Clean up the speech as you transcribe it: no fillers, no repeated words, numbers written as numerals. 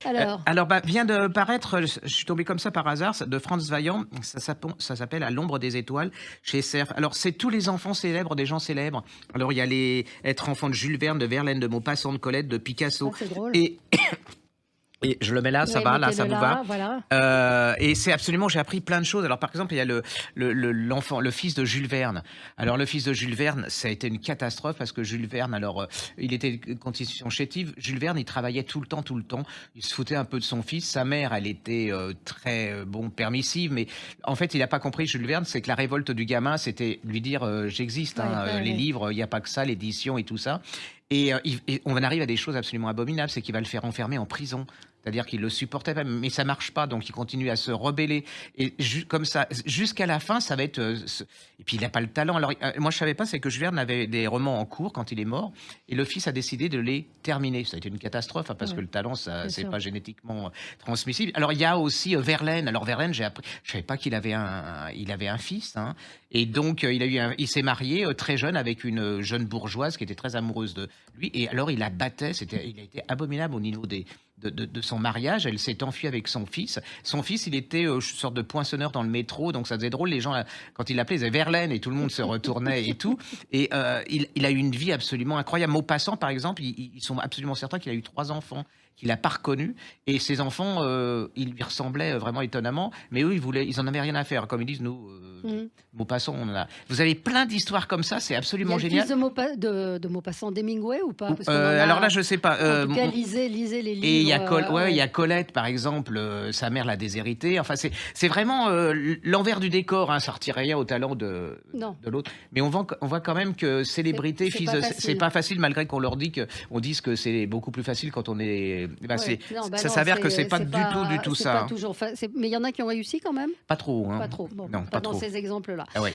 Alors? Alors, vient de paraître, je suis tombé comme ça par hasard, de Franz Vaillant, ça s'appelle À l'ombre des étoiles, chez Cerf. Alors, c'est tous les enfants célèbres des gens célèbres. Alors, il y a les être enfant de Jules Verne, de Verlaine, de Maupassant, de Colette, de Ah, Picasso. c'est drôle. Et et je le mets là, ça Ouais, va, là, ça mettez-le vous va? là, voilà. Et c'est absolument, j'ai appris plein de choses. Alors, par exemple, il y a l'enfant, le fils de Jules Verne. Alors, le fils de Jules Verne, ça a été une catastrophe parce que Jules Verne, alors, il était constitution chétive. Jules Verne, il travaillait tout le temps, tout le temps. Il se foutait un peu de son fils. Sa mère, elle était très, bon, permissive, mais en fait, il n'a pas compris, Jules Verne, c'est que la révolte du gamin, c'était lui dire j'existe, Ouais, hein, ouais, les ouais. livres, il n'y a pas que ça, l'édition et tout ça. Et on en arrive à des choses absolument abominables, c'est qu'il va le faire enfermer en prison. C'est-à-dire qu'il le supportait pas, mais ça marche pas, donc il continue à se rebeller. Et comme ça, jusqu'à la fin, ça va être. Et puis il n'a pas le talent. Alors moi je savais pas, c'est que Jules Verne avait des romans en cours quand il est mort, et le fils a décidé de les terminer. Ça a été une catastrophe hein, parce que Ouais, le talent, ça, bien c'est sûr. pas génétiquement transmissible. Alors il y a aussi Verlaine. Alors Verlaine, j'ai appris, je savais pas il avait un fils, hein, et donc il s'est marié très jeune avec une jeune bourgeoise qui était très amoureuse de lui, et alors il la battait. Il a été abominable au niveau de son mariage. Elle s'est enfuie avec son fils. Son fils, il était une sorte de poinçonneur dans le métro, donc ça faisait drôle. Les gens, quand il l'appelait, ils disaient Verlaine et tout le monde se retournait et tout. Et il a eu une vie absolument incroyable. Maupassant, par exemple, ils sont absolument certains qu'il a eu 3 enfants qu'il n'a pas reconnus. Et ces enfants, ils lui ressemblaient vraiment étonnamment. Mais eux, ils en avaient rien à faire. Comme ils disent, nous, Mmh. Maupassant, on en a. Vous avez plein d'histoires comme ça, c'est Il y a absolument le fils génial. de Maupassant, d'Hemingway ou pas? Parce qu'on en Alors là, a je sais pas. en tout cas, lisez les Et il y livres, a ouais, il y ouais. a Colette, par exemple, sa mère l'a déshérité. Enfin, c'est vraiment l'envers du décor, hein. Ça retire rien au talent Non, de l'autre. Mais on voit quand même que célébrité, c'est pas c'est facile. pas facile, malgré qu'on leur dit on dise que c'est beaucoup plus facile quand on est. Bah, Ouais. Non, bah ça non, s'avère que c'est pas du tout c'est ça, pas hein. toujours mais il y en a qui ont réussi quand même? Pas trop, hein. Pas trop. Bon, Non, pas pas dans trop. ces exemples-là. Ah ouais.